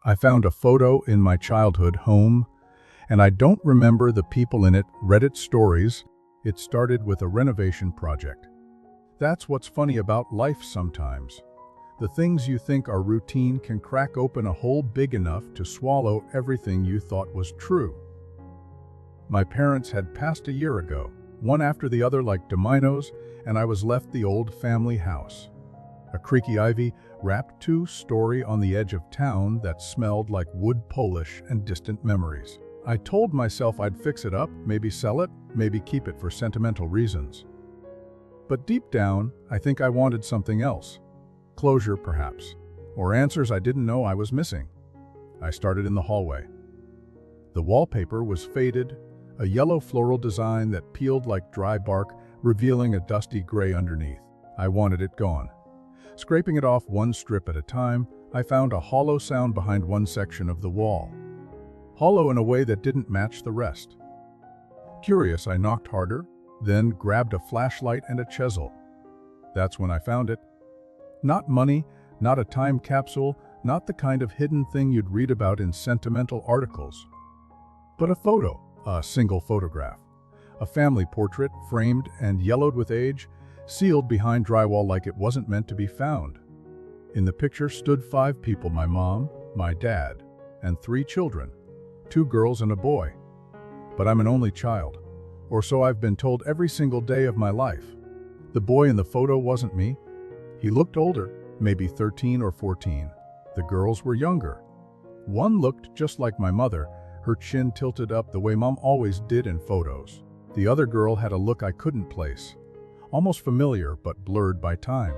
I found a photo in my childhood home, and I don't remember the people in it. Reddit stories. It started with a renovation project. That's what's funny about life sometimes. The things you think are routine can crack open a hole big enough to swallow everything you thought was true. My parents had passed a year ago, one after the other like dominoes, and I was left the old family house. A creaky ivy-wrapped two-story on the edge of town that smelled like wood polish and distant memories. I told myself I'd fix it up, maybe sell it, maybe keep it for sentimental reasons. But deep down, I think I wanted something else. Closure, perhaps, or answers I didn't know I was missing. I started in the hallway. The wallpaper was faded, a yellow floral design that peeled like dry bark, revealing a dusty gray underneath. I wanted it gone. Scraping it off one strip at a time, I found a hollow sound behind one section of the wall. Hollow in a way that didn't match the rest. Curious, I knocked harder, then grabbed a flashlight and a chisel. That's when I found it. Not money, not a time capsule, not the kind of hidden thing you'd read about in sentimental articles. But a photo, a single photograph. A family portrait, framed and yellowed with age, sealed behind drywall like it wasn't meant to be found. In the picture stood 5 people: my mom, my dad, and 3 children, 2 girls and a boy. But I'm an only child, or so I've been told every single day of my life. The boy in the photo wasn't me. He looked older, maybe 13 or 14. The girls were younger. One looked just like my mother, her chin tilted up the way Mom always did in photos. The other girl had a look I couldn't place, almost familiar but blurred by time.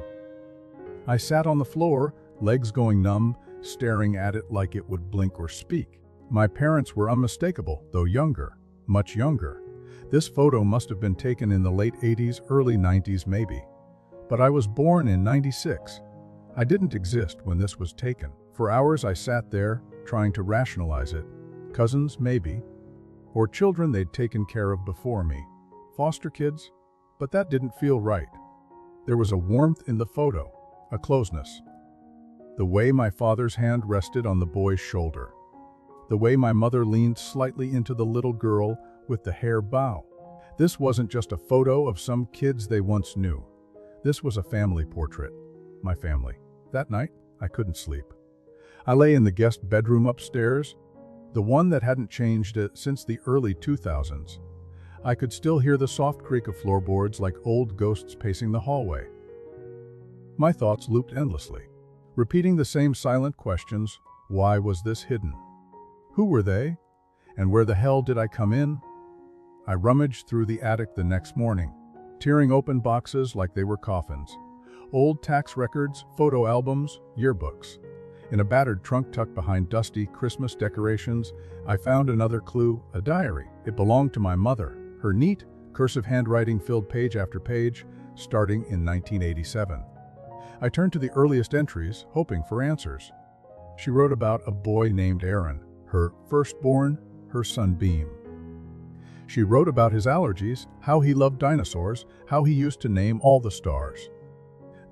I sat on the floor, legs going numb, staring at it like it would blink or speak. My parents were unmistakable, though younger, much younger. This photo must have been taken in the late 80s, early 90s maybe. But I was born in 96. I didn't exist when this was taken. For hours I sat there, trying to rationalize it. Cousins, maybe. Or children they'd taken care of before me. Foster kids? But that didn't feel right. There was a warmth in the photo, a closeness. The way my father's hand rested on the boy's shoulder. The way my mother leaned slightly into the little girl with the hair bow. This wasn't just a photo of some kids they once knew. This was a family portrait. My family. That night, I couldn't sleep. I lay in the guest bedroom upstairs, the one that hadn't changed since the early 2000s. I could still hear the soft creak of floorboards like old ghosts pacing the hallway. My thoughts looped endlessly, repeating the same silent questions. Why was this hidden? Who were they? And where the hell did I come in? I rummaged through the attic the next morning, tearing open boxes like they were coffins. Old tax records, photo albums, yearbooks. In a battered trunk tucked behind dusty Christmas decorations, I found another clue, a diary. It belonged to my mother. Her neat, cursive handwriting filled page after page, starting in 1987. I turned to the earliest entries, hoping for answers. She wrote about a boy named Aaron, her firstborn, her sunbeam. She wrote about his allergies, how he loved dinosaurs, how he used to name all the stars.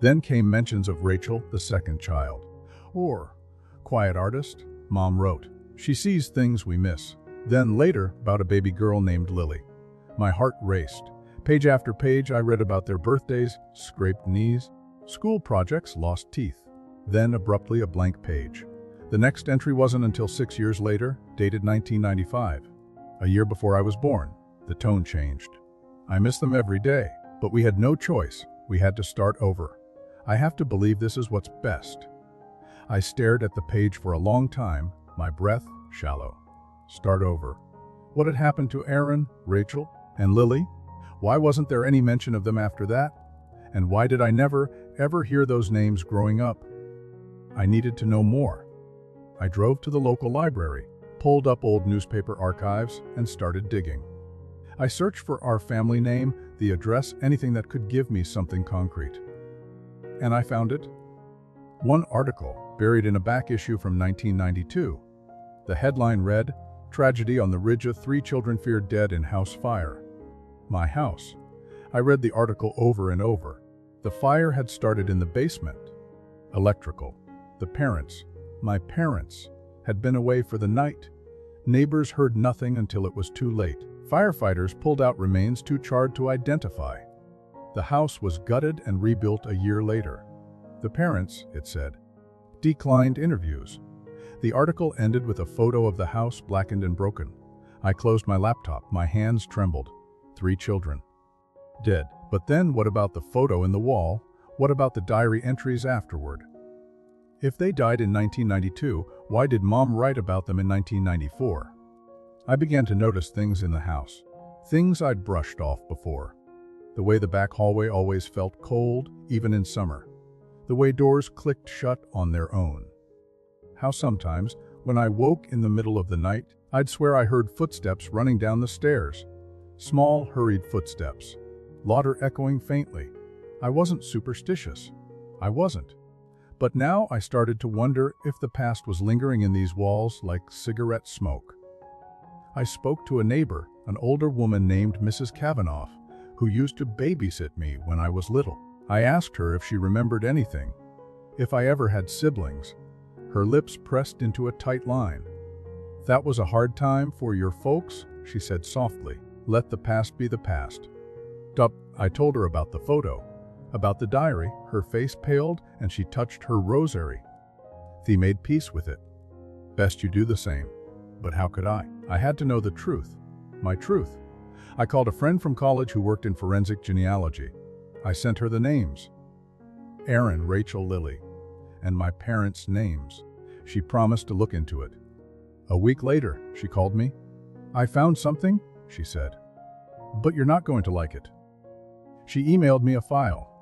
Then came mentions of Rachel, the second child. Or, quiet artist, Mom wrote. She sees things we miss. Then later, about a baby girl named Lily. My heart raced. Page after page, I read about their birthdays, scraped knees, school projects, lost teeth. Then abruptly a blank page. The next entry wasn't until 6 years later, dated 1995. A year before I was born. The tone changed. I miss them every day, but we had no choice. We had to start over. I have to believe this is what's best. I stared at the page for a long time, my breath shallow. Start over. What had happened to Aaron, Rachel, and Lily? Why wasn't there any mention of them after that? And why did I never, ever hear those names growing up? I needed to know more. I drove to the local library, pulled up old newspaper archives, and started digging. I searched for our family name, the address, anything that could give me something concrete. And I found it. One article, buried in a back issue from 1992. The headline read, "Tragedy on the Ridge of 3 children feared dead in house fire." My house. I read the article over and over. The fire had started in the basement. Electrical. The parents, my parents, had been away for the night. Neighbors heard nothing until it was too late. Firefighters pulled out remains too charred to identify. The house was gutted and rebuilt a year later. The parents, it said, declined interviews. The article ended with a photo of the house blackened and broken. I closed my laptop. My hands trembled. 3 children. Dead. But then what about the photo in the wall? What about the diary entries afterward? If they died in 1992, why did Mom write about them in 1994? I began to notice things in the house. Things I'd brushed off before. The way the back hallway always felt cold, even in summer. The way doors clicked shut on their own. How sometimes, when I woke in the middle of the night, I'd swear I heard footsteps running down the stairs. Small, hurried footsteps. Laughter echoing faintly. I wasn't superstitious. I wasn't. But now I started to wonder if the past was lingering in these walls like cigarette smoke. I spoke to a neighbor, an older woman named Mrs. Kavanaugh, who used to babysit me when I was little. I asked her if she remembered anything, if I ever had siblings. Her lips pressed into a tight line. "That was a hard time for your folks," she said softly. "Let the past be the past." I told her about the photo, about the diary. Her face paled and she touched her rosary. "Thee made peace with it. Best you do the same." But how could I? I had to know the truth. My truth. I called a friend from college who worked in forensic genealogy. I sent her the names. Aaron, Rachel, Lily. And my parents' names. She promised to look into it. A week later, she called me. "I found something," she said. "But you're not going to like it." She emailed me a file.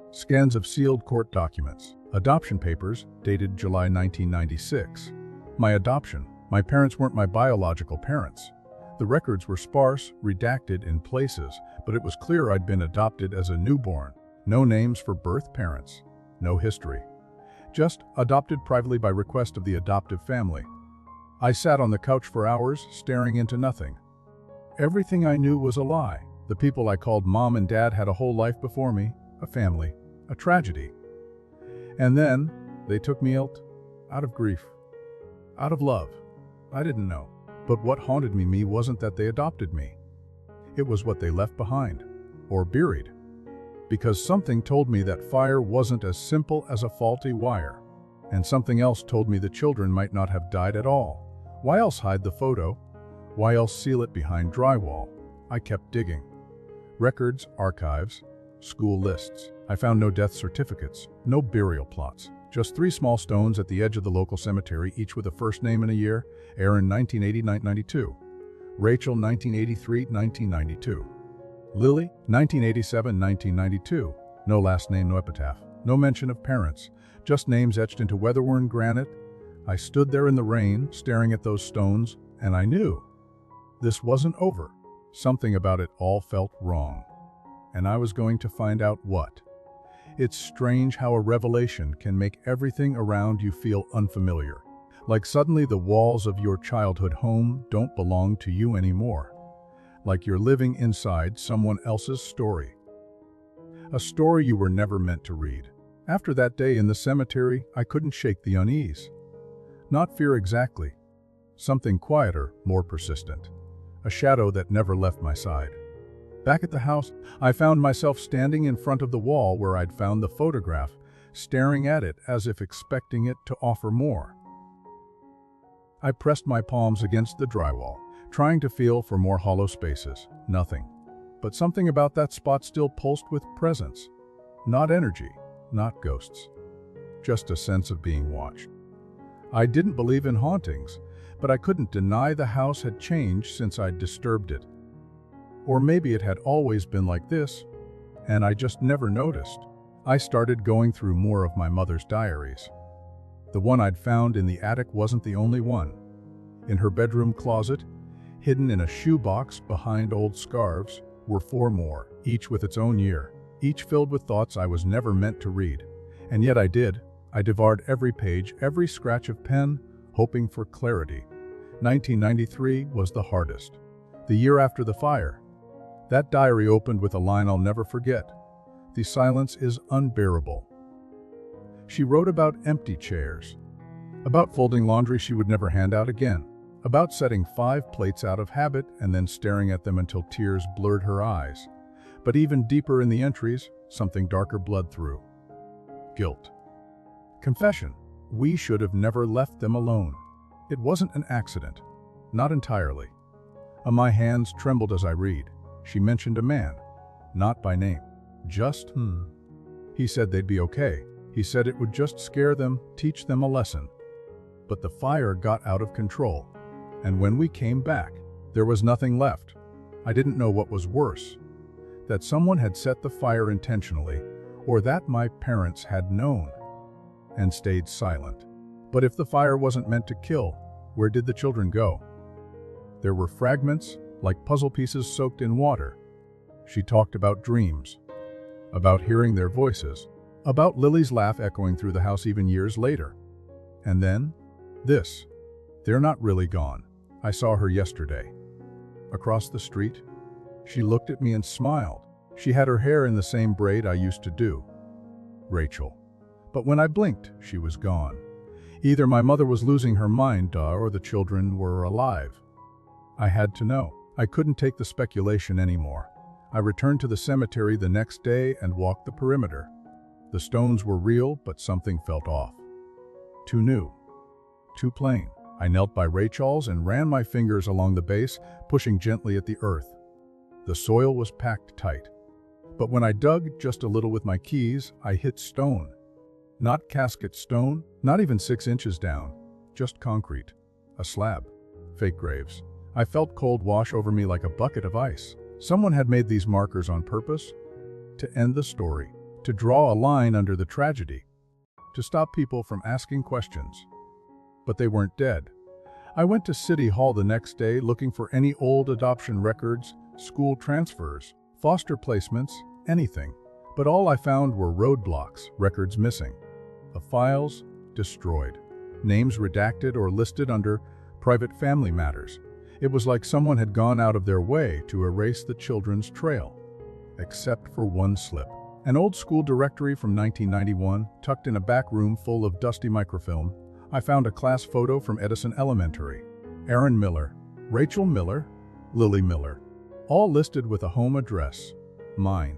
Scans of sealed court documents. Adoption papers, dated July 1996. My adoption. My parents weren't my biological parents. The records were sparse, redacted in places, but it was clear I'd been adopted as a newborn. No names for birth parents. No history. Just adopted privately by request of the adoptive family. I sat on the couch for hours, staring into nothing. Everything I knew was a lie. The people I called Mom and Dad had a whole life before me, a family, a tragedy. And then they took me out of grief, out of love. I didn't know. But what haunted me wasn't that they adopted me. It was what they left behind, or buried. Because something told me that fire wasn't as simple as a faulty wire. And something else told me the children might not have died at all. Why else hide the photo? Why else seal it behind drywall? I kept digging. Records, archives, school lists. I found no death certificates, no burial plots. Just 3 small stones at the edge of the local cemetery, each with a first name and a year. Aaron, 1980-1992. Rachel, 1983-1992. Lily, 1987-1992. No last name, no epitaph. No mention of parents. Just names etched into weather-worn granite. I stood there in the rain, staring at those stones, and I knew. This wasn't over. Something about it all felt wrong. And I was going to find out what. It's strange how a revelation can make everything around you feel unfamiliar. Like suddenly the walls of your childhood home don't belong to you anymore. Like you're living inside someone else's story. A story you were never meant to read. After that day in the cemetery, I couldn't shake the unease. Not fear exactly. Something quieter, more persistent. A shadow that never left my side. Back at the house, I found myself standing in front of the wall where I'd found the photograph, staring at it as if expecting it to offer more. I pressed my palms against the drywall, trying to feel for more hollow spaces. Nothing. But something about that spot still pulsed with presence. Not energy, not ghosts. Just a sense of being watched. I didn't believe in hauntings, but I couldn't deny the house had changed since I'd disturbed it. Or maybe it had always been like this, and I just never noticed. I started going through more of my mother's diaries. The one I'd found in the attic wasn't the only one. In her bedroom closet, hidden in a shoebox behind old scarves, were 4 more, each with its own year, each filled with thoughts I was never meant to read. And yet I did. I devoured every page, every scratch of pen, hoping for clarity. 1993 was the hardest. The year after the fire. That diary opened with a line I'll never forget. "The silence is unbearable." She wrote about empty chairs, About folding laundry she would never hand out again. About setting 5 plates out of habit and then staring at them until tears blurred her eyes. But even deeper in the entries, something darker bled through. Guilt. Confession. We should have never left them alone. It wasn't an accident. Not entirely. My hands trembled as I read. She mentioned a man. Not by name. Just, He said they'd be okay. He said it would just scare them, teach them a lesson. But the fire got out of control. And when we came back, there was nothing left. I didn't know what was worse. That someone had set the fire intentionally, or that my parents had known and stayed silent. But if the fire wasn't meant to kill, where did the children go? There were fragments, like puzzle pieces soaked in water. She talked about dreams, about hearing their voices, about Lily's laugh echoing through the house even years later. And then, this. They're not really gone. I saw her yesterday. Across the street. She looked at me and smiled. She had her hair in the same braid I used to do. Rachel. But when I blinked, she was gone. Either my mother was losing her mind, or the children were alive. I had to know. I couldn't take the speculation anymore. I returned to the cemetery the next day and walked the perimeter. The stones were real, but something felt off. Too new. Too plain. I knelt by Rachel's and ran my fingers along the base, pushing gently at the earth. The soil was packed tight. But when I dug just a little with my keys, I hit stone. Not casket stone, not even 6 inches down. Just concrete. A slab. Fake graves. I felt cold wash over me like a bucket of ice. Someone had made these markers on purpose to end the story, to draw a line under the tragedy, to stop people from asking questions. But they weren't dead. I went to City Hall the next day looking for any old adoption records, school transfers, foster placements, anything. But all I found were roadblocks, records missing. The files destroyed. Names redacted or listed under private family matters. It was like someone had gone out of their way to erase the children's trail. Except for one slip. An old school directory from 1991, tucked in a back room full of dusty microfilm. I found a class photo from Edison Elementary. Aaron Miller, Rachel Miller, Lily Miller. All listed with a home address. Mine.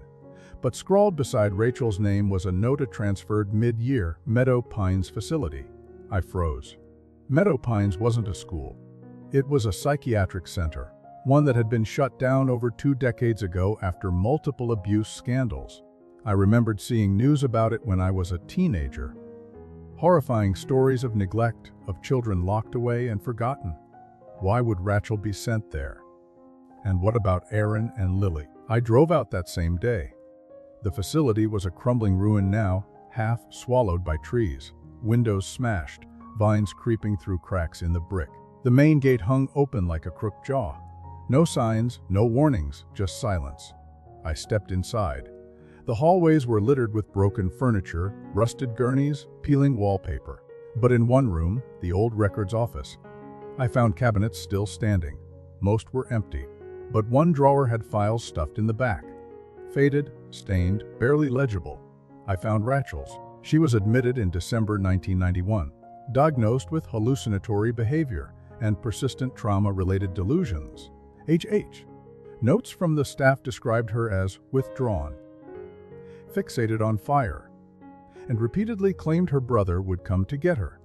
But scrawled beside Rachel's name was a note transferred mid-year, Meadow Pines facility. I froze. Meadow Pines wasn't a school. It was a psychiatric center, one that had been shut down over 2 decades ago after multiple abuse scandals. I remembered seeing news about it when I was a teenager. Horrifying stories of neglect, of children locked away and forgotten. Why would Rachel be sent there? And what about Aaron and Lily? I drove out that same day. The facility was a crumbling ruin now, half swallowed by trees. Windows smashed, vines creeping through cracks in the brick. The main gate hung open like a crooked jaw. No signs, no warnings, just silence. I stepped inside. The hallways were littered with broken furniture, rusted gurneys, peeling wallpaper. But in one room, the old records office, I found cabinets still standing. Most were empty, but one drawer had files stuffed in the back. Faded, stained, barely legible. I found Rachel's. She was admitted in December 1991, diagnosed with hallucinatory behavior and persistent trauma-related delusions. HH. Notes from the staff described her as withdrawn, fixated on fire, and repeatedly claimed her brother would come to get her.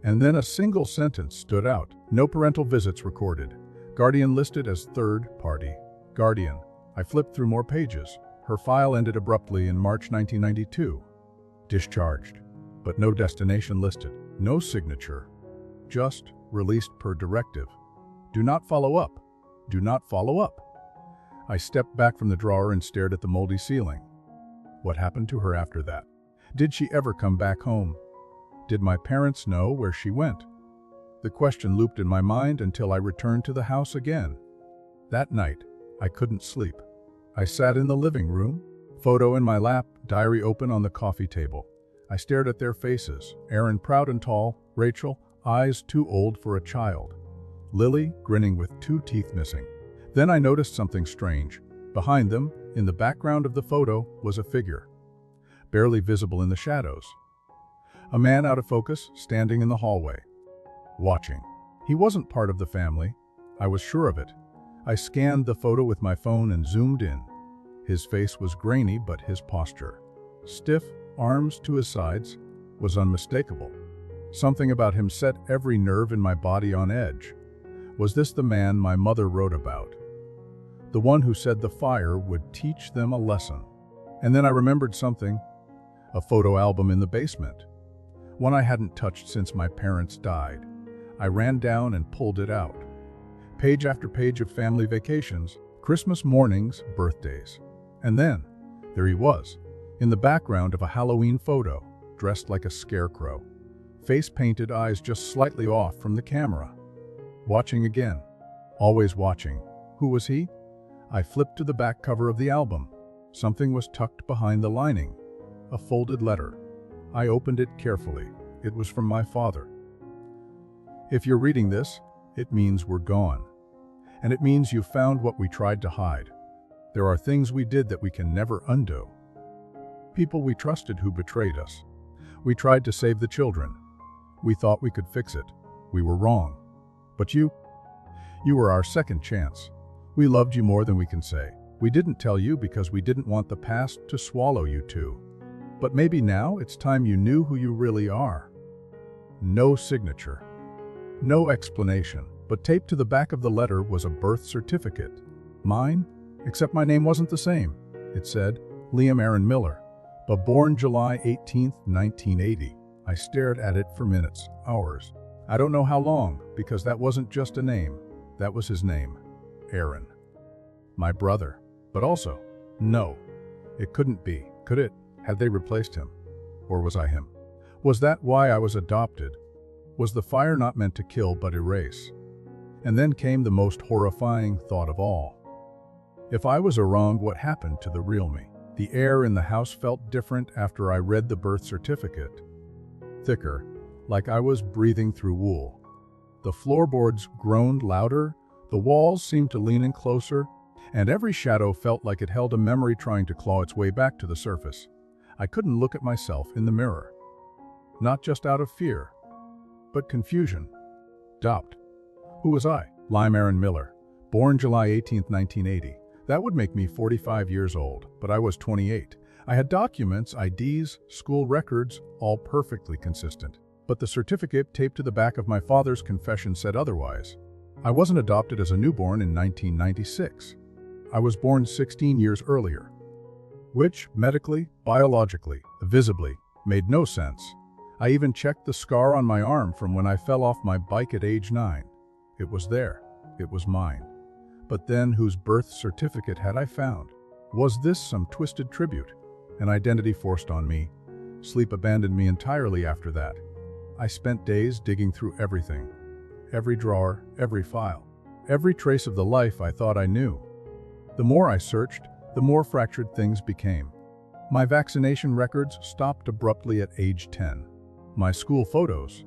And then a single sentence stood out. No parental visits recorded. Guardian listed as third party. Guardian. I flipped through more pages. Her file ended abruptly in March 1992. Discharged. But no destination listed. No signature. Just released per directive. Do not follow up. Do not follow up. I stepped back from the drawer and stared at the moldy ceiling. What happened to her after that? Did she ever come back home? Did my parents know where she went? The question looped in my mind until I returned to the house again. That night, I couldn't sleep. I sat in the living room, photo in my lap, diary open on the coffee table. I stared at their faces, Aaron proud and tall, Rachel, eyes too old for a child. Lily, grinning with 2 teeth missing. Then I noticed something strange. Behind them, in the background of the photo, was a figure, barely visible in the shadows. A man out of focus, standing in the hallway, watching. He wasn't part of the family. I was sure of it. I scanned the photo with my phone and zoomed in. His face was grainy, but his posture, stiff, arms to his sides, was unmistakable. Something about him set every nerve in my body on edge. Was this the man my mother wrote about? The one who said the fire would teach them a lesson. And then I remembered something. A photo album in the basement. One I hadn't touched since my parents died. I ran down and pulled it out. Page after page of family vacations, Christmas mornings, birthdays. And then, there he was, in the background of a Halloween photo, dressed like a scarecrow. Face painted, eyes just slightly off from the camera. Watching again. Always watching. Who was he? I flipped to the back cover of the album. Something was tucked behind the lining. A folded letter. I opened it carefully. It was from my father. If you're reading this, it means we're gone. And it means you found what we tried to hide. There are things we did that we can never undo. People we trusted who betrayed us. We tried to save the children. We thought we could fix it. We were wrong. But you were our second chance. We loved you more than we can say. We didn't tell you because we didn't want the past to swallow you too. But maybe now it's time you knew who you really are. No signature. No explanation, but taped to the back of the letter was a birth certificate. Mine, except my name wasn't the same. It said, Liam Aaron Miller, but born July 18, 1980. I stared at it for minutes, hours. I don't know how long, because that wasn't just a name. That was his name, Aaron. My brother. But also, no, it couldn't be, could it? Had they replaced him? Or was I him? Was that why I was adopted? Was the fire not meant to kill but erase? And then came the most horrifying thought of all. If I was wrong, what happened to the real me? The air in the house felt different after I read the birth certificate. Thicker, like I was breathing through wool. The floorboards groaned louder, the walls seemed to lean in closer, and every shadow felt like it held a memory trying to claw its way back to the surface. I couldn't look at myself in the mirror. Not just out of fear, but confusion. Doubt. Who was I? Liam Aaron Miller, born July 18, 1980. That would make me 45 years old, but I was 28. I had documents, IDs, school records, all perfectly consistent. But the certificate taped to the back of my father's confession said otherwise. I wasn't adopted as a newborn in 1996. I was born 16 years earlier, which, medically, biologically, visibly, made no sense. I even checked the scar on my arm from when I fell off my bike at age 9. It was there. It was mine. But then, whose birth certificate had I found? Was this some twisted tribute? An identity forced on me. Sleep abandoned me entirely after that. I spent days digging through everything. Every drawer, every file, every trace of the life I thought I knew. The more I searched, the more fractured things became. My vaccination records stopped abruptly at age 10. My school photos,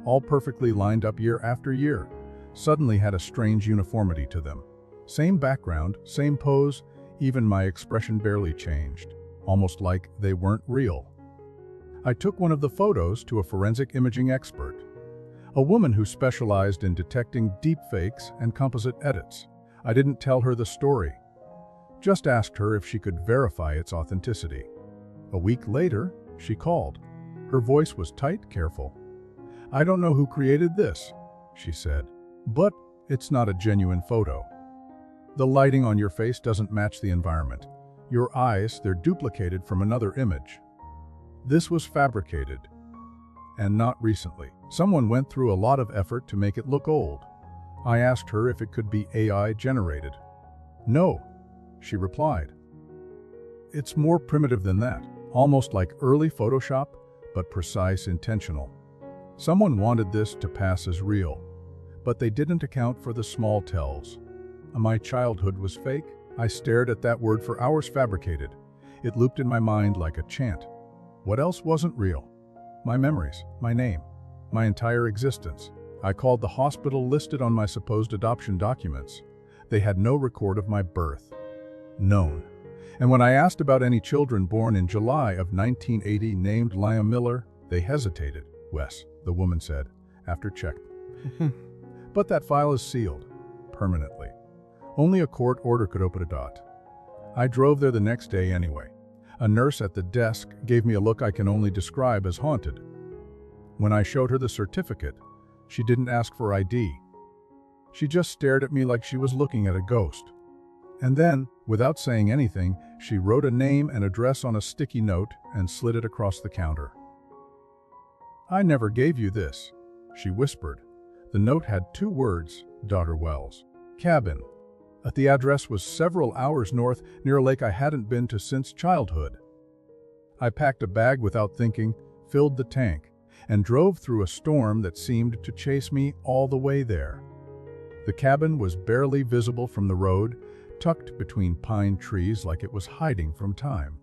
all perfectly lined up year after year, suddenly had a strange uniformity to them. Same background, same pose, even my expression barely changed, almost like they weren't real. I took one of the photos to a forensic imaging expert, a woman who specialized in detecting deepfakes and composite edits. I didn't tell her the story, just asked her if she could verify its authenticity. A week later, she called. Her voice was tight, careful. "I don't know who created this," she said, "but it's not a genuine photo. The lighting on your face doesn't match the environment. Your eyes, they're duplicated from another image. This was fabricated. And not recently. Someone went through a lot of effort to make it look old." I asked her if it could be AI generated. "No," she replied. "It's more primitive than that, almost like early Photoshop, but precise, intentional. Someone wanted this to pass as real, but they didn't account for the small tells. My childhood was fake. I stared at that word for hours. Fabricated. It looped in my mind like a chant. What else wasn't real? My memories, my name, my entire existence. I called the hospital listed on my supposed adoption documents. They had no record of my birth. None. And when I asked about any children born in July of 1980 named Liam Miller, They hesitated. Wes, the woman said, after checked. But that file is sealed. Permanently. Only a court order could open it. I drove there the next day anyway. A nurse at the desk gave me a look I can only describe as haunted. When I showed her the certificate, she didn't ask for ID. She just stared at me like she was looking at a ghost. And then, without saying anything, she wrote a name and address on a sticky note and slid it across the counter. "I never gave you this," she whispered. The note had 2 words, Dr. Wells. Cabin. The address was several hours north, near a lake I hadn't been to since childhood. I packed a bag without thinking, filled the tank, and drove through a storm that seemed to chase me all the way there. The cabin was barely visible from the road, tucked between pine trees like it was hiding from time.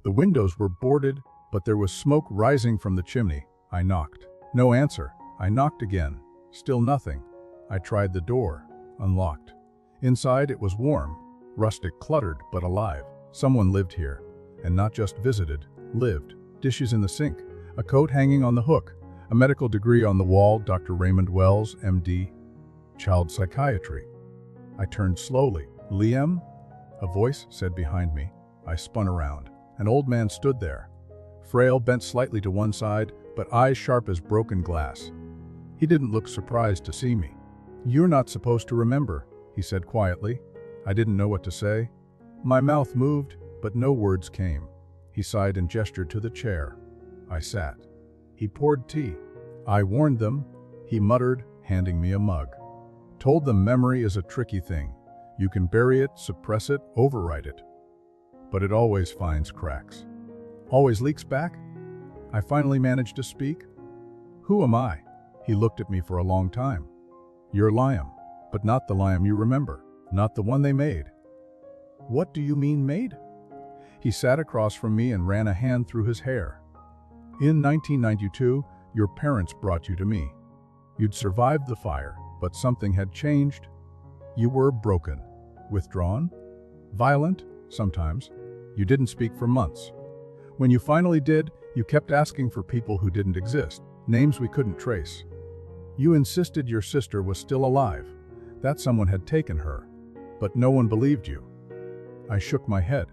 The windows were boarded, but there was smoke rising from the chimney. I knocked. No answer. I knocked again. Still nothing. I tried the door. Unlocked. Inside it was warm, rustic, cluttered, but alive. Someone lived here, and not just visited, lived. Dishes in the sink, a coat hanging on the hook, a medical degree on the wall, Dr. Raymond Wells, MD, child psychiatry. I turned slowly. "Liam?" a voice said behind me. I spun around. An old man stood there, frail, bent slightly to one side, but eyes sharp as broken glass. He didn't look surprised to see me. "You're not supposed to remember," he said quietly. I didn't know what to say. My mouth moved, but no words came. He sighed and gestured to the chair. I sat. He poured tea. "I warned them," he muttered, handing me a mug. "Told them memory is a tricky thing. You can bury it, suppress it, overwrite it. But it always finds cracks. Always leaks back." I finally managed to speak. "Who am I?" He looked at me for a long time. "You're Liam, but not the Liam you remember, not the one they made." "What do you mean made?" He sat across from me and ran a hand through his hair. "In 1992, your parents brought you to me. You'd survived the fire, but something had changed. You were broken, withdrawn, violent, sometimes. You didn't speak for months. When you finally did, you kept asking for people who didn't exist, names we couldn't trace. You insisted your sister was still alive, that someone had taken her, but no one believed you." I shook my head.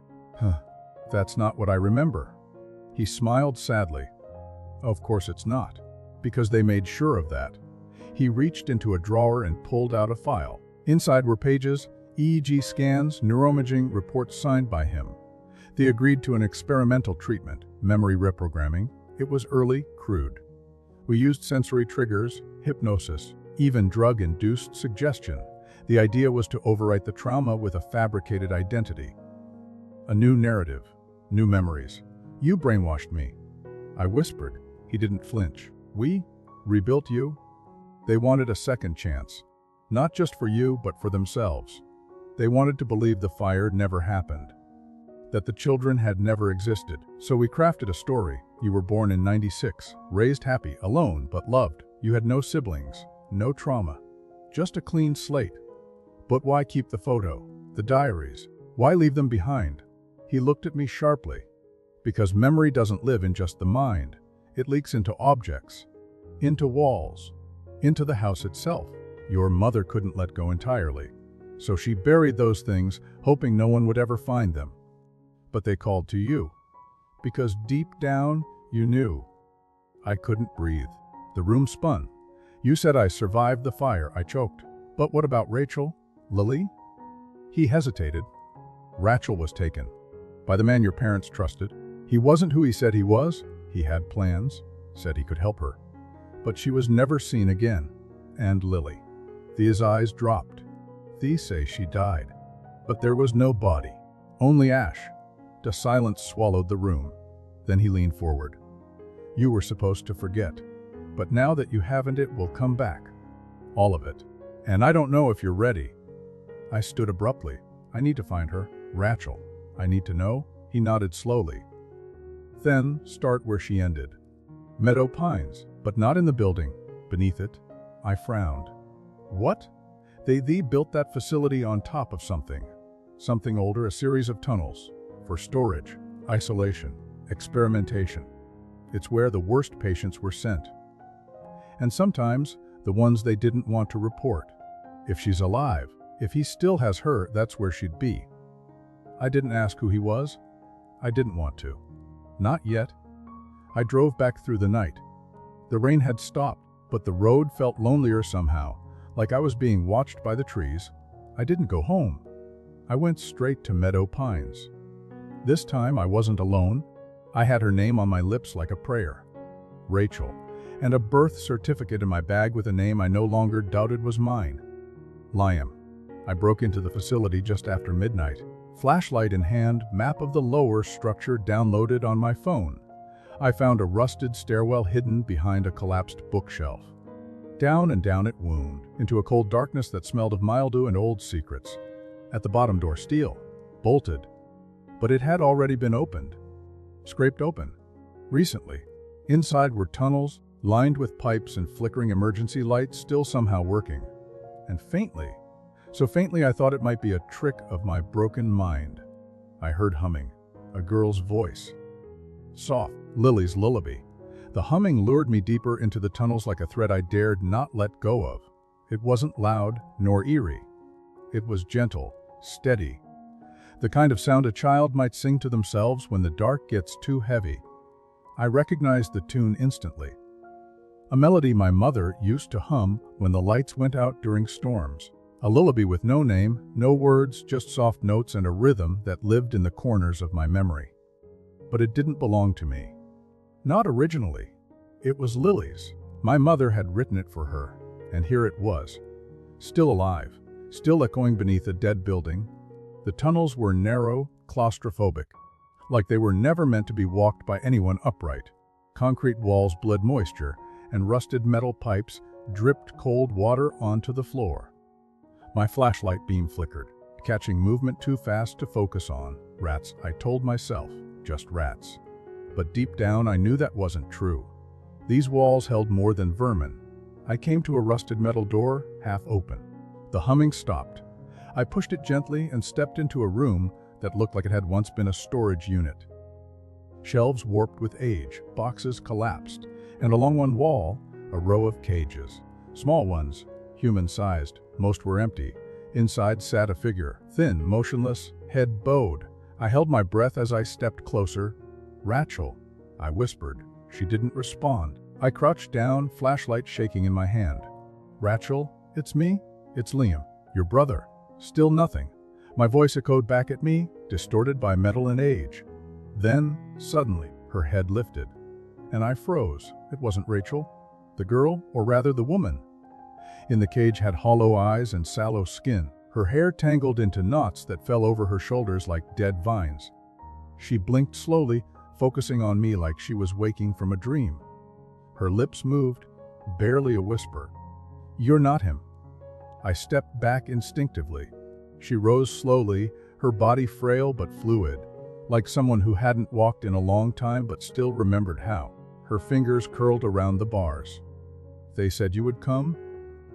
That's not what I remember." He smiled sadly. "Of course it's not, because they made sure of that." He reached into a drawer and pulled out a file. Inside were pages, EEG scans, neuroimaging reports signed by him. They agreed to an experimental treatment, memory reprogramming. It was early, crude. We used sensory triggers, hypnosis, even drug-induced suggestion. The idea was to overwrite the trauma with a fabricated identity. A new narrative, new memories. "You brainwashed me," I whispered. He didn't flinch. "We rebuilt you." They wanted a second chance. Not just for you, but for themselves. They wanted to believe the fire never happened, that the children had never existed. So we crafted a story. You were born in 96, raised happy, alone, but loved. You had no siblings, no trauma, just a clean slate. But why keep the photo, the diaries? Why leave them behind? He looked at me sharply. Because memory doesn't live in just the mind. It leaks into objects, into walls, into the house itself. Your mother couldn't let go entirely, so she buried those things, hoping no one would ever find them. But they called to you, because deep down, you knew. I couldn't breathe. The room spun. "You said I survived the fire," I choked. "But what about Rachel? Lily?" He hesitated. "Rachel was taken. By the man your parents trusted. He wasn't who he said he was. He had plans, said he could help her. But she was never seen again. And Lily." Thea's eyes dropped. "Thea say she died. But there was no body. Only ash." The silence swallowed the room. Then he leaned forward. "You were supposed to forget. But now that you haven't, it will come back. All of it. And I don't know if you're ready." I stood abruptly. "I need to find her. Rachel. I need to know." He nodded slowly. "Then start where she ended. Meadow Pines, but not in the building. Beneath it." I frowned. "What?" They built that facility on top of something. Something older, a series of tunnels. For storage, isolation, experimentation. It's where the worst patients were sent. And sometimes, the ones they didn't want to report. If she's alive, if he still has her, that's where she'd be. I didn't ask who he was. I didn't want to. Not yet. I drove back through the night. The rain had stopped, but the road felt lonelier somehow, like I was being watched by the trees. I didn't go home. I went straight to Meadow Pines. This time I wasn't alone. I had her name on my lips like a prayer. Rachel, and a birth certificate in my bag with a name I no longer doubted was mine. Liam. I broke into the facility just after midnight. Flashlight in hand, map of the lower structure downloaded on my phone. I found a rusted stairwell hidden behind a collapsed bookshelf. Down and down it wound, into a cold darkness that smelled of mildew and old secrets. At the bottom door, steel, bolted. But it had already been opened. Scraped open. Recently. Inside were tunnels, lined with pipes and flickering emergency lights still somehow working. And faintly, so faintly I thought it might be a trick of my broken mind, I heard humming, a girl's voice. Soft, Lily's lullaby. The humming lured me deeper into the tunnels like a thread I dared not let go of. It wasn't loud nor eerie. It was gentle, steady. The kind of sound a child might sing to themselves when the dark gets too heavy. I recognized the tune instantly. A melody my mother used to hum when the lights went out during storms. A lullaby with no name, no words, just soft notes and a rhythm that lived in the corners of my memory. But it didn't belong to me. Not originally. It was Lily's. My mother had written it for her, and here it was. Still alive, still echoing beneath a dead building. The tunnels were narrow, claustrophobic, like they were never meant to be walked by anyone upright. Concrete walls bled moisture, and rusted metal pipes dripped cold water onto the floor. My flashlight beam flickered, catching movement too fast to focus on. Rats, I told myself, just rats. But deep down I knew that wasn't true. These walls held more than vermin. I came to a rusted metal door, half open. The humming stopped. I pushed it gently and stepped into a room that looked like it had once been a storage unit. Shelves warped with age, boxes collapsed, and along one wall, a row of cages. Small ones, human-sized, most were empty. Inside sat a figure, thin, motionless, head bowed. I held my breath as I stepped closer. "Rachel," I whispered. She didn't respond. I crouched down, flashlight shaking in my hand. "Rachel, it's me. It's Liam, your brother." Still nothing. My voice echoed back at me, distorted by metal and age. Then, suddenly, her head lifted. And I froze. It wasn't Rachel. The girl, or rather the woman. In the cage had hollow eyes and sallow skin, her hair tangled into knots that fell over her shoulders like dead vines. She blinked slowly, focusing on me like she was waking from a dream. Her lips moved, barely a whisper. "You're not him." I stepped back instinctively. She rose slowly, her body frail but fluid, like someone who hadn't walked in a long time but still remembered how. Her fingers curled around the bars. "They said you would come?"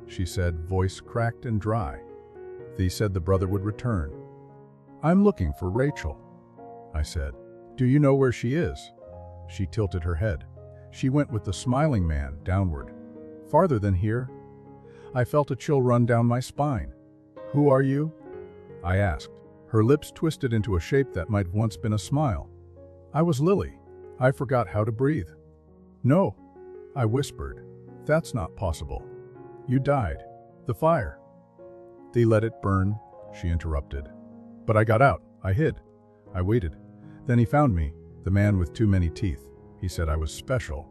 she said, voice cracked and dry. "They said the brother would return." "I'm looking for Rachel," I said. "Do you know where she is?" She tilted her head. She went with the smiling man, downward. "Farther than here." I felt a chill run down my spine. "Who are you?" I asked. Her lips twisted into a shape that might have once been a smile. "I was Lily. I forgot how to breathe." "No," I whispered. "That's not possible. You died. The fire." "They let it burn," she interrupted. "But I got out. I hid. I waited. Then he found me, the man with too many teeth. He said I was special."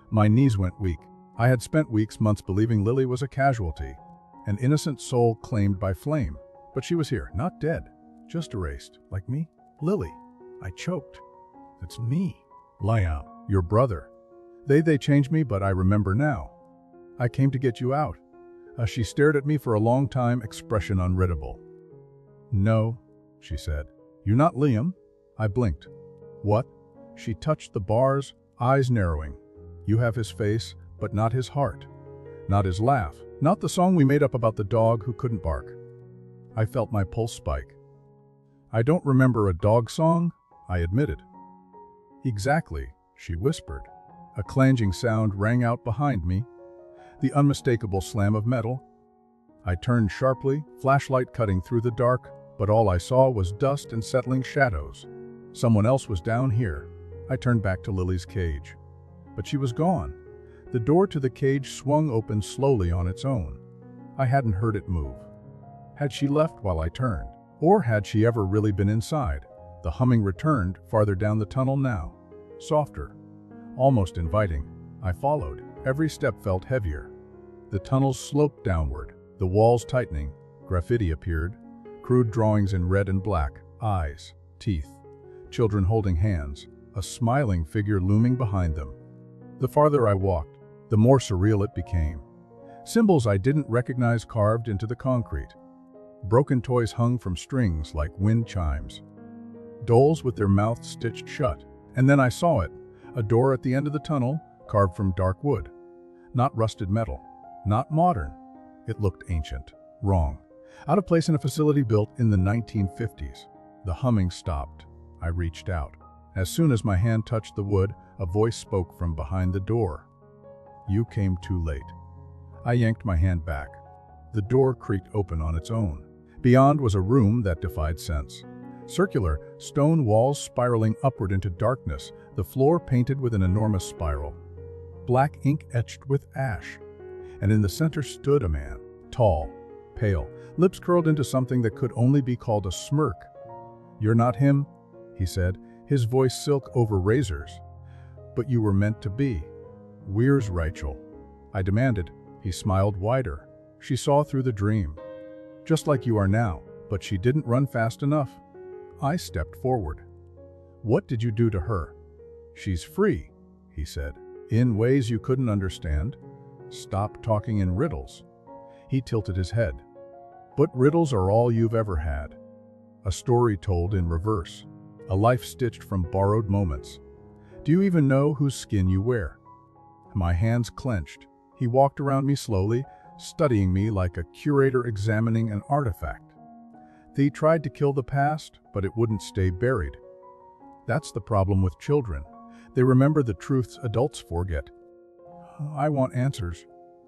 My knees went weak. I had spent weeks, months believing Lily was a casualty, an innocent soul claimed by flame. But she was here, not dead, just erased, like me. "Lily," I choked. "It's me, Liam, your brother. They changed me, but I remember now. I came to get you out." She stared at me for a long time, expression unreadable. "No," she said. "You're not Liam." I blinked. "What?" She touched the bars, eyes narrowing. "You have his face, but not his heart. Not his laugh. Not the song we made up about the dog who couldn't bark." I felt my pulse spike. "I don't remember a dog song," I admitted. "Exactly," she whispered. A clanging sound rang out behind me, the unmistakable slam of metal. I turned sharply, flashlight cutting through the dark, but all I saw was dust and settling shadows. Someone else was down here. I turned back to Lily's cage. But she was gone. The door to the cage swung open slowly on its own. I hadn't heard it move. Had she left while I turned? Or had she ever really been inside? The humming returned, farther down the tunnel now. Softer. Almost inviting. I followed. Every step felt heavier. The tunnel sloped downward, the walls tightening. Graffiti appeared, crude drawings in red and black, eyes, teeth, children holding hands, a smiling figure looming behind them. The farther I walked, the more surreal it became. Symbols I didn't recognize carved into the concrete. Broken toys hung from strings like wind chimes. Dolls with their mouths stitched shut. And then I saw it, a door at the end of the tunnel, carved from dark wood. Not rusted metal, not modern. It looked ancient, wrong, out of place in a facility built in the 1950s. The humming stopped. I reached out. As soon as my hand touched the wood, a voice spoke from behind the door. "You came too late." I yanked my hand back. The door creaked open on its own. Beyond was a room that defied sense. Circular, stone walls spiraling upward into darkness, the floor painted with an enormous spiral. Black ink etched with ash. And in the center stood a man, tall, pale, lips curled into something that could only be called a smirk. "You're not him," he said, his voice silk over razors. "But you were meant to be." "Where's Rachel?" I demanded. He smiled wider. "She saw through the dream. Just like you are now, but she didn't run fast enough." I stepped forward. "What did you do to her?" "She's free," he said, "in ways you couldn't understand. Stop talking in riddles." He tilted his head. "But riddles are all you've ever had. A story told in reverse. A life stitched from borrowed moments. Do you even know whose skin you wear?" My hands clenched. He walked around me slowly, studying me like a curator examining an artifact. They tried to kill the past, but it wouldn't stay buried. That's the problem with children. They remember the truths adults forget. "I want answers,"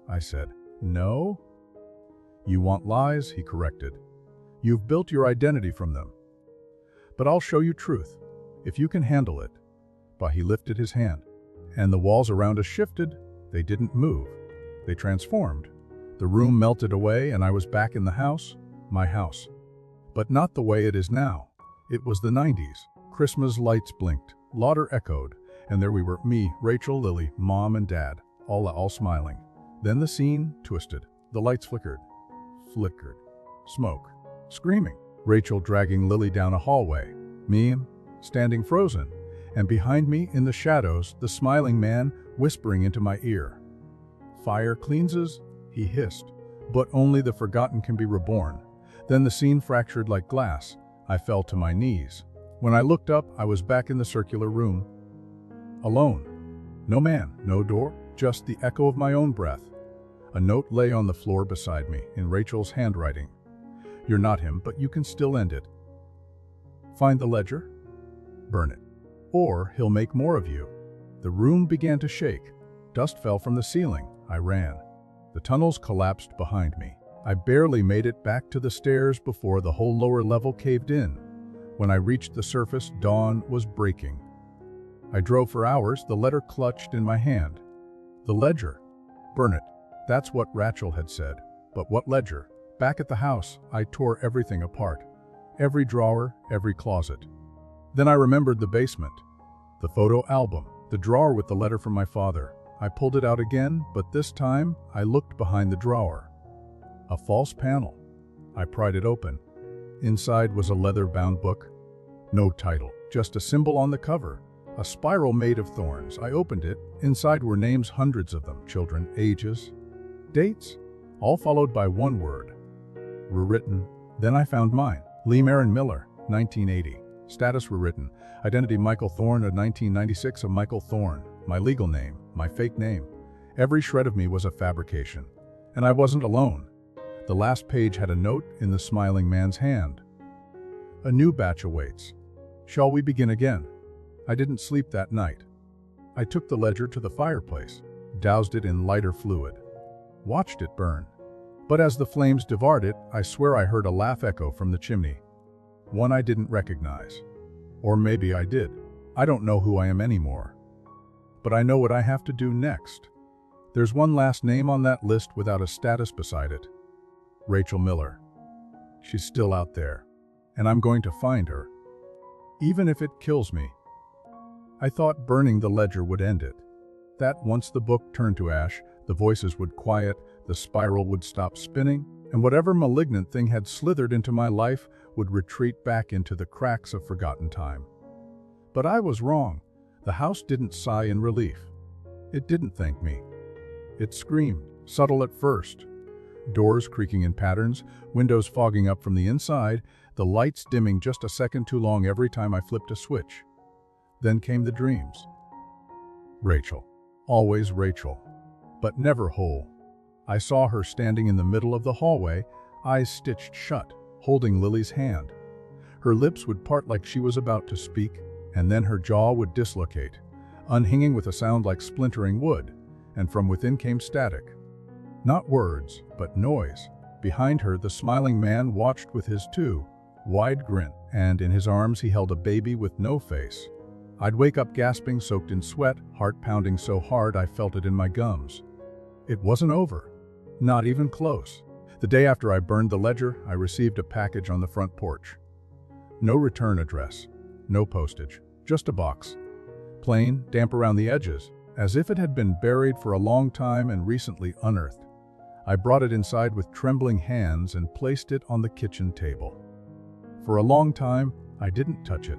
I said. "No?" "You want lies," he corrected. "You've built your identity from them. But I'll show you truth, if you can handle it." But he lifted his hand, and the walls around us shifted. They didn't move. They transformed. The room melted away, and I was back in the house, my house. But not the way it is now. It was the 90s. Christmas lights blinked, laughter echoed, and there we were, me, Rachel, Lily, Mom, and Dad, all smiling. Then the scene twisted. The lights flickered. Smoke. Screaming. Rachel dragging Lily down a hallway. Me, standing frozen. And behind me, in the shadows, the smiling man whispering into my ear. "Fire cleanses," he hissed. "But only the forgotten can be reborn." Then the scene fractured like glass. I fell to my knees. When I looked up, I was back in the circular room. Alone. No man, no door, just the echo of my own breath. A note lay on the floor beside me, in Rachel's handwriting. "You're not him, but you can still end it. Find the ledger, burn it, or he'll make more of you." The room began to shake. Dust fell from the ceiling. I ran. The tunnels collapsed behind me. I barely made it back to the stairs before the whole lower level caved in. When I reached the surface, dawn was breaking. I drove for hours, the letter clutched in my hand. The ledger. Burn it. That's what Rachel had said. But what ledger? Back at the house, I tore everything apart. Every drawer, every closet. Then I remembered the basement. The photo album. The drawer with the letter from my father. I pulled it out again, but this time I looked behind the drawer. A false panel. I pried it open. Inside was a leather-bound book. No title, just a symbol on the cover. A spiral made of thorns. I opened it. Inside were names, hundreds of them, children, ages, dates, all followed by one word. Rewritten. Then I found mine. Lee Marin Miller, 1980. Status rewritten. Identity Michael Thorne of 1996 of Michael Thorne. My legal name, my fake name. Every shred of me was a fabrication. And I wasn't alone. The last page had a note in the smiling man's hand. "A new batch awaits. Shall we begin again?" I didn't sleep that night. I took the ledger to the fireplace, doused it in lighter fluid, watched it burn. But as the flames devoured it, I swear I heard a laugh echo from the chimney. One I didn't recognize. Or maybe I did. I don't know who I am anymore. But I know what I have to do next. There's one last name on that list without a status beside it. Rachel Miller. She's still out there, and I'm going to find her, even if it kills me. I thought burning the ledger would end it. That once the book turned to ash, the voices would quiet, the spiral would stop spinning, and whatever malignant thing had slithered into my life would retreat back into the cracks of forgotten time. But I was wrong. The house didn't sigh in relief. It didn't thank me. It screamed, subtle at first. Doors creaking in patterns, windows fogging up from the inside, the lights dimming just a second too long every time I flipped a switch. Then came the dreams. Rachel. Always Rachel. But never whole. I saw her standing in the middle of the hallway, eyes stitched shut, holding Lily's hand. Her lips would part like she was about to speak, and then her jaw would dislocate, unhinging with a sound like splintering wood, and from within came static. Not words, but noise. Behind her, the smiling man watched with his wide grin, and in his arms he held a baby with no face. I'd wake up gasping, soaked in sweat, heart pounding so hard I felt it in my gums. It wasn't over. Not even close. The day after I burned the ledger, I received a package on the front porch. No return address, no postage, just a box. Plain, damp around the edges, as if it had been buried for a long time and recently unearthed. I brought it inside with trembling hands and placed it on the kitchen table. For a long time, I didn't touch it.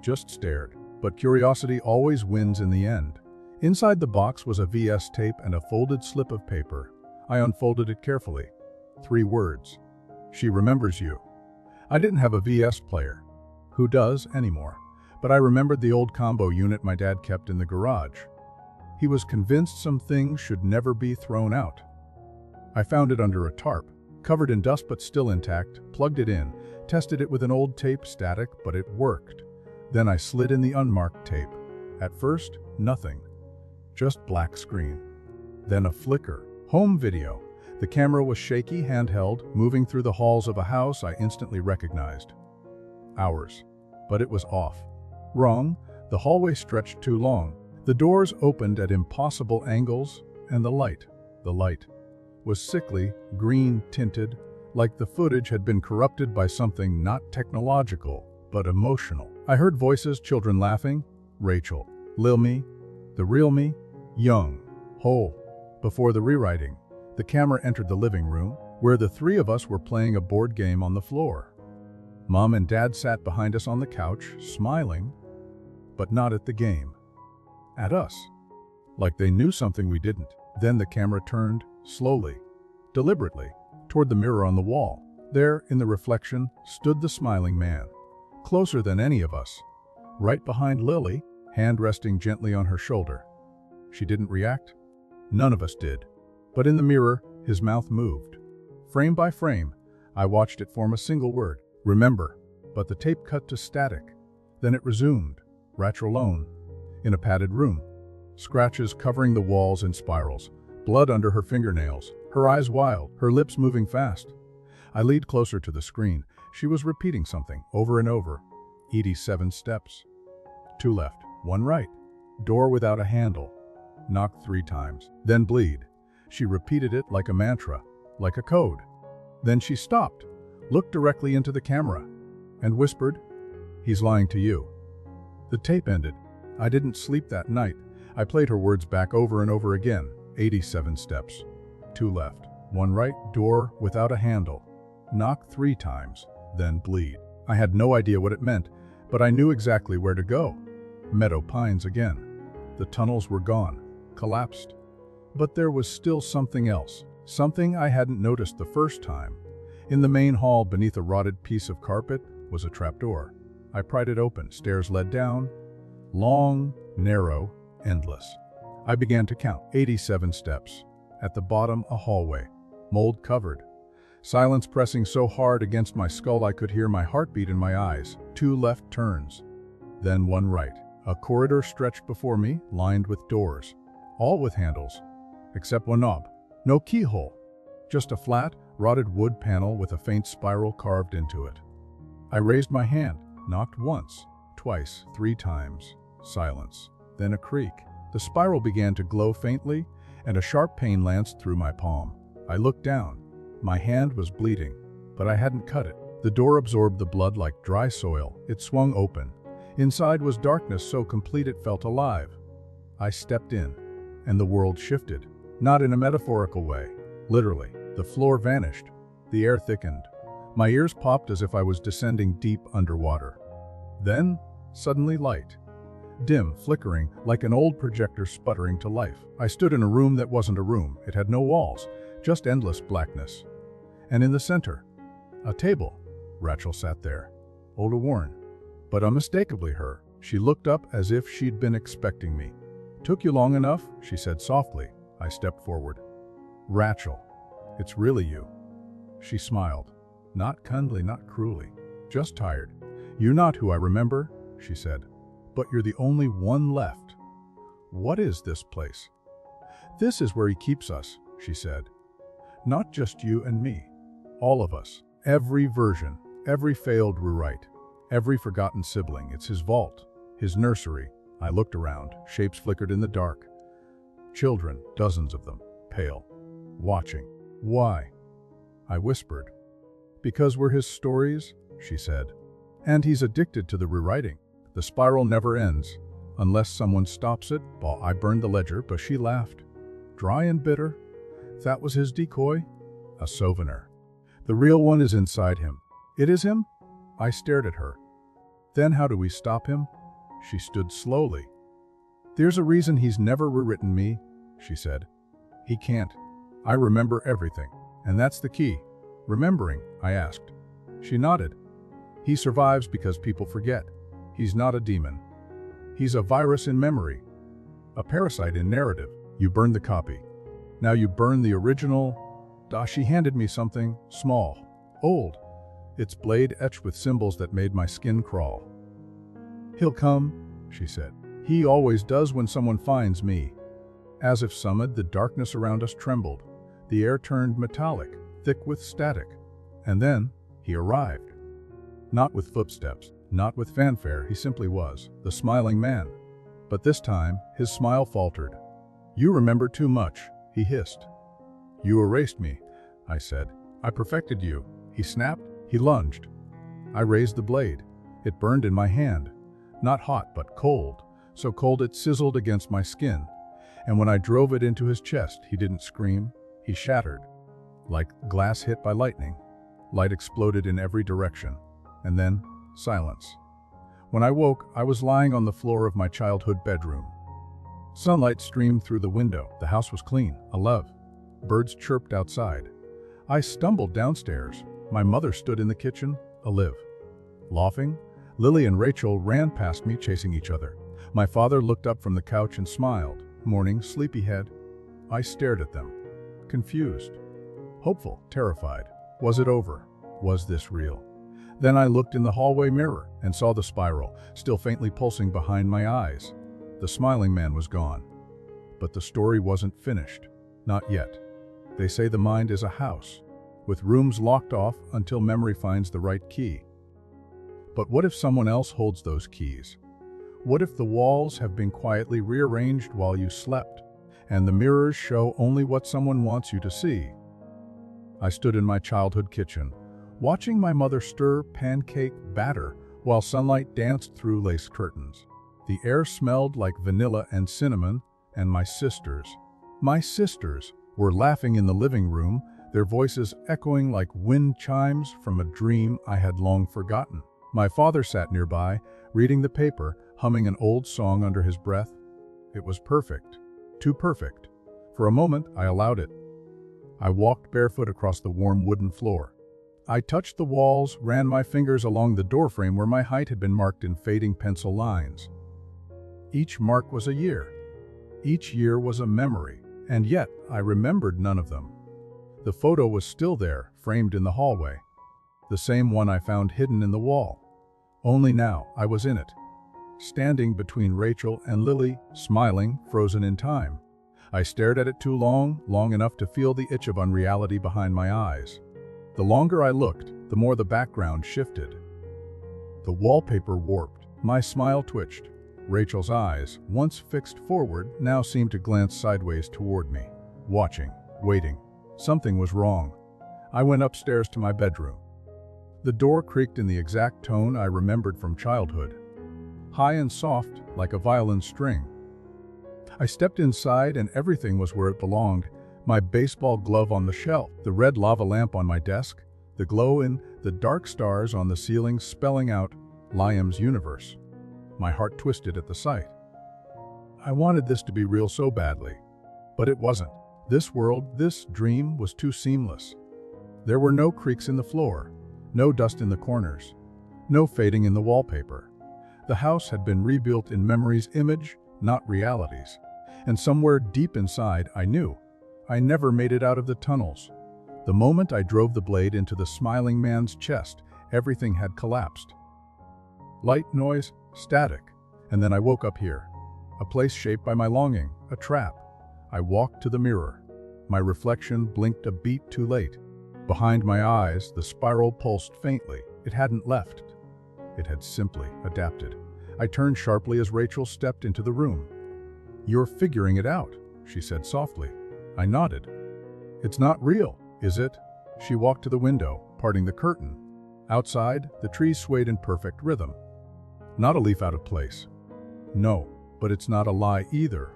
Just stared, but curiosity always wins in the end. Inside the box was a VS tape and a folded slip of paper. I unfolded it carefully. 3 words. She remembers you. I didn't have a VS player. Who does anymore? But I remembered the old combo unit my dad kept in the garage. He was convinced some things should never be thrown out. I found it under a tarp, covered in dust but still intact, plugged it in, tested it with an old tape, static, but it worked. Then I slid in the unmarked tape. At first, nothing. Just black screen. Then a flicker. Home video. The camera was shaky, handheld, moving through the halls of a house I instantly recognized. Hours. But it was off. Wrong. The hallway stretched too long. The doors opened at impossible angles, and the light was sickly, green-tinted, like the footage had been corrupted by something not technological, but emotional. I heard voices, children laughing, Rachel, Lil me, the real me, young, whole. Before the rewriting, the camera entered the living room, where the 3 of us were playing a board game on the floor. Mom and Dad sat behind us on the couch, smiling, but not at the game. At us. Like they knew something we didn't. Then the camera turned, slowly, deliberately, toward the mirror on the wall. There, in the reflection, stood the smiling man, closer than any of us. Right behind Lily, hand resting gently on her shoulder. She didn't react. None of us did. But in the mirror, his mouth moved. Frame by frame, I watched it form a single word, remember, but the tape cut to static. Then it resumed, Rachel alone, in a padded room. Scratches covering the walls in spirals, blood under her fingernails, her eyes wild, her lips moving fast. I leaned closer to the screen. She was repeating something, over and over. 87 steps. 2 left, 1 right. Door without a handle. Knock 3 times, then bleed. She repeated it like a mantra, like a code. Then she stopped, looked directly into the camera, and whispered, "He's lying to you." The tape ended. I didn't sleep that night. I played her words back over and over again. 87 steps. 2 left, 1 right. Door without a handle. Knock 3 times, then bleed. I had no idea what it meant, but I knew exactly where to go. Meadow Pines again. The tunnels were gone, collapsed. But there was still something else, something I hadn't noticed the first time. In the main hall, beneath a rotted piece of carpet, was a trapdoor. I pried it open. Stairs led down. Long, narrow, endless. I began to count. 87 steps. At the bottom, a hallway, mold-covered. Silence pressing so hard against my skull I could hear my heartbeat in my eyes. 2 left turns. Then 1 right. A corridor stretched before me, lined with doors, all with handles, except one knob. No keyhole, just a flat, rotted wood panel with a faint spiral carved into it. I raised my hand, knocked once, twice, 3 times. Silence. Then a creak. The spiral began to glow faintly, and a sharp pain lanced through my palm. I looked down. My hand was bleeding, but I hadn't cut it. The door absorbed the blood like dry soil. It swung open. Inside was darkness so complete it felt alive. I stepped in, and the world shifted. Not in a metaphorical way. Literally. The floor vanished. The air thickened. My ears popped as if I was descending deep underwater. Then, suddenly light. Dim, flickering, like an old projector sputtering to life. I stood in a room that wasn't a room. It had no walls, just endless blackness. And in the center, a table. Rachel sat there, old and worn, but unmistakably her. She looked up as if she'd been expecting me. "Took you long enough?" she said softly. I stepped forward. "Rachel, it's really you." She smiled. Not kindly, not cruelly, just tired. "You're not who I remember," she said, "but you're the only one left." "What is this place?" "This is where he keeps us," she said. "Not just you and me. All of us. Every version, every failed rewrite, every forgotten sibling. It's his vault, his nursery." I looked around. Shapes flickered in the dark. Children, dozens of them, pale, watching. "Why?" I whispered. "Because we're his stories," she said. "And he's addicted to the rewriting. The spiral never ends, unless someone stops it." Well, I burned the ledger, but she laughed. Dry and bitter. That was his decoy? A souvenir. The real one is inside him. It is him? I stared at her. Then how do we stop him? She stood slowly. "There's a reason he's never rewritten me," she said. "He can't. I remember everything. And that's the key." "Remembering?" I asked. She nodded. "He survives because people forget. He's not a demon. He's a virus in memory. A parasite in narrative. You burned the copy. Now you burn the original." She handed me something, small, old, its blade etched with symbols that made my skin crawl. "He'll come," she said. "He always does when someone finds me." As if summoned, the darkness around us trembled. The air turned metallic, thick with static. And then, he arrived. Not with footsteps, not with fanfare, he simply was, the smiling man. But this time, his smile faltered. "You remember too much," he hissed. "You erased me," I said. "I perfected you." He snapped. He lunged. I raised the blade. It burned in my hand. Not hot, but cold. So cold it sizzled against my skin. And when I drove it into his chest, he didn't scream. He shattered. Like glass hit by lightning. Light exploded in every direction. And then, silence. When I woke, I was lying on the floor of my childhood bedroom. Sunlight streamed through the window. The house was clean, alive. Birds chirped outside. I stumbled downstairs. My mother stood in the kitchen, alive. Laughing, Lily and Rachel ran past me, chasing each other. My father looked up from the couch and smiled. Morning, sleepyhead. I stared at them, confused, hopeful, terrified. Was it over? Was this real? Then I looked in the hallway mirror and saw the spiral, still faintly pulsing behind my eyes. The smiling man was gone. But the story wasn't finished. Not yet. They say the mind is a house, with rooms locked off until memory finds the right key. But what if someone else holds those keys? What if the walls have been quietly rearranged while you slept, and the mirrors show only what someone wants you to see? I stood in my childhood kitchen, watching my mother stir pancake batter while sunlight danced through lace curtains. The air smelled like vanilla and cinnamon, and my sisters, were laughing in the living room, their voices echoing like wind chimes from a dream I had long forgotten. My father sat nearby, reading the paper, humming an old song under his breath. It was perfect. Too perfect. For a moment, I allowed it. I walked barefoot across the warm wooden floor. I touched the walls, ran my fingers along the doorframe where my height had been marked in fading pencil lines. Each mark was a year. Each year was a memory. And yet, I remembered none of them. The photo was still there, framed in the hallway. The same one I found hidden in the wall. Only now, I was in it. standing between Rachel and Lily, smiling, frozen in time. I stared at it too long, long enough to feel the itch of unreality behind my eyes. The longer I looked, the more the background shifted. The wallpaper warped. My smile twitched. Rachel's eyes, once fixed forward, now seemed to glance sideways toward me. Watching, waiting. Something was wrong. I went upstairs to my bedroom. The door creaked in the exact tone I remembered from childhood. High and soft, like a violin string. I stepped inside and everything was where it belonged. My baseball glove on the shelf, the red lava lamp on my desk, the glow in the dark stars on the ceiling spelling out Liam's universe. My heart twisted at the sight. I wanted this to be real so badly, but it wasn't. This world, this dream was too seamless. There were no creaks in the floor, no dust in the corners, no fading in the wallpaper. The house had been rebuilt in memory's image, not reality's. And somewhere deep inside, I knew I never made it out of the tunnels. The moment I drove the blade into the smiling man's chest, everything had collapsed. Light, noise, static, and then I woke up here. A place shaped by my longing, a trap. I walked to the mirror. My reflection blinked a beat too late. Behind my eyes, the spiral pulsed faintly. It hadn't left. It had simply adapted. I turned sharply as Rachel stepped into the room. "You're figuring it out," she said softly. I nodded. "It's not real, is it?" She walked to the window, parting the curtain. Outside, the trees swayed in perfect rhythm. Not a leaf out of place. "No, but it's not a lie either."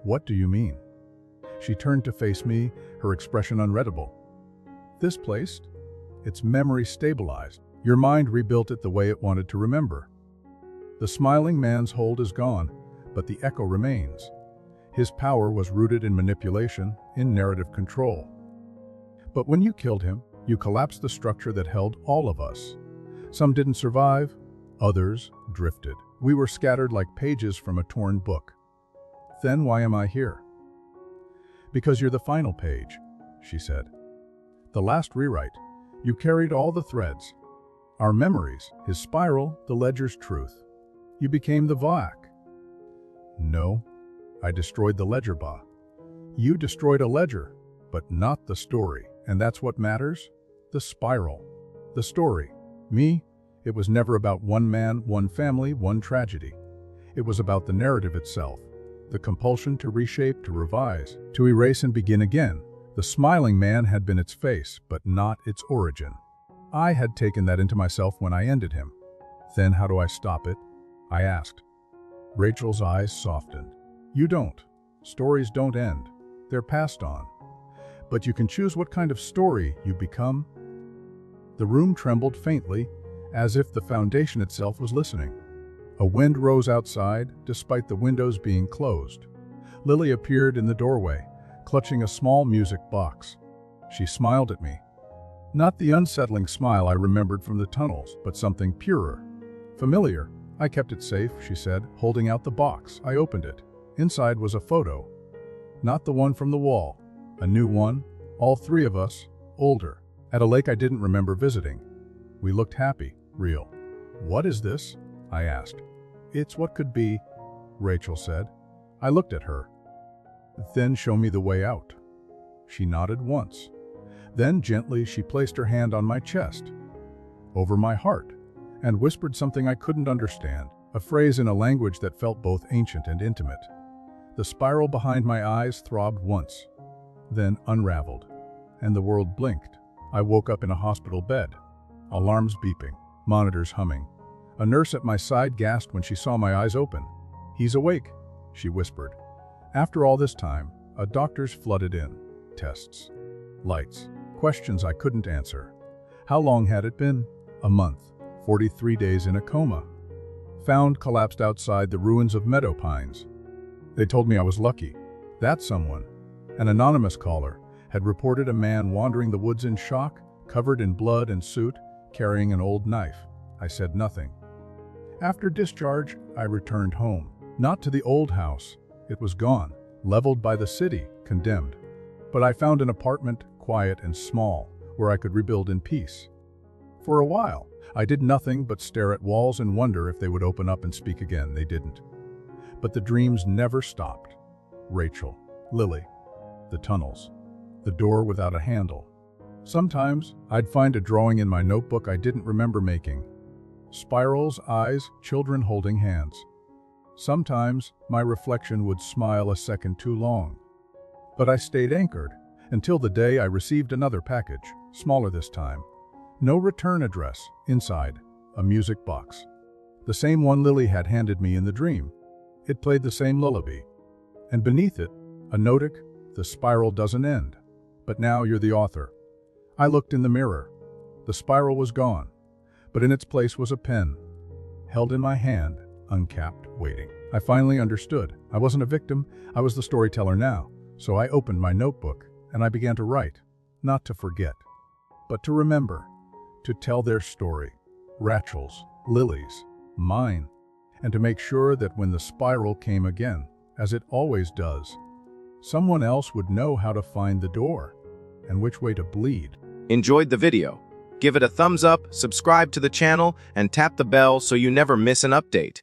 "What do you mean?" She turned to face me, her expression unreadable. "This place? Its memory stabilized. Your mind rebuilt it the way it wanted to remember. The smiling man's hold is gone, but the echo remains. His power was rooted in manipulation, in narrative control. But when you killed him, you collapsed the structure that held all of us. Some didn't survive, others drifted. We were scattered like pages from a torn book. Then why am I here?" "Because you're the final page," she said. "The last rewrite. You carried all the threads. Our memories, his spiral, the ledger's truth. You became the Vaak." "No, I destroyed the ledger, Ba." "You destroyed a ledger, but not the story. And that's what matters? The spiral. The story. Me, it was never about one man, one family, one tragedy. It was about the narrative itself. The compulsion to reshape, to revise, to erase and begin again. The smiling man had been its face, but not its origin. I had taken that into myself when I ended him. Then how do I stop it?" I asked. Rachel's eyes softened. "You don't. Stories don't end. They're passed on. But you can choose what kind of story you become." The room trembled faintly, as if the foundation itself was listening. A wind rose outside, despite the windows being closed. Lily appeared in the doorway, clutching a small music box. She smiled at me. Not the unsettling smile I remembered from the tunnels, but something purer. Familiar. "I kept it safe," she said, holding out the box. I opened it. Inside was a photo. Not the one from the wall. A new one, all three of us, older, at a lake I didn't remember visiting. We looked happy, real. "What is this?" I asked. "It's what could be," Rachel said. I looked at her. "Then show me the way out." She nodded once. Then gently she placed her hand on my chest, over my heart, and whispered something I couldn't understand, a phrase in a language that felt both ancient and intimate. The spiral behind my eyes throbbed once, then unraveled, and the world blinked. I woke up in a hospital bed, alarms beeping, monitors humming. A nurse at my side gasped when she saw my eyes open. "He's awake," she whispered. After all this time, doctors flooded in. Tests, lights, questions I couldn't answer. How long had it been? A month. 43 days in a coma. Found collapsed outside the ruins of Meadow Pines. They told me I was lucky. That someone, an anonymous caller, had reported a man wandering the woods in shock, covered in blood and soot, carrying an old knife. I said nothing. After discharge, I returned home. Not to the old house. It was gone, leveled by the city, condemned. But I found an apartment, quiet and small, where I could rebuild in peace. For a while, I did nothing but stare at walls and wonder if they would open up and speak again. They didn't. But the dreams never stopped. Rachel, Lily, the tunnels, the door without a handle. Sometimes I'd find a drawing in my notebook I didn't remember making. Spirals, eyes, children holding hands. Sometimes my reflection would smile a second too long. But I stayed anchored until the day I received another package, smaller this time. No return address. Inside, a music box. The same one Lily had handed me in the dream. It played the same lullaby. And beneath it, a notic, "The spiral doesn't end. But now you're the author." I looked in the mirror. The spiral was gone, but in its place was a pen, held in my hand, uncapped, waiting. I finally understood. I wasn't a victim, I was the storyteller now. So I opened my notebook, and I began to write, not to forget, but to remember, to tell their story, Rachel's, Lily's, mine, and to make sure that when the spiral came again, as it always does, someone else would know how to find the door and which way to bleed. Enjoyed the video? Give it a thumbs up, subscribe to the channel, and tap the bell so you never miss an update.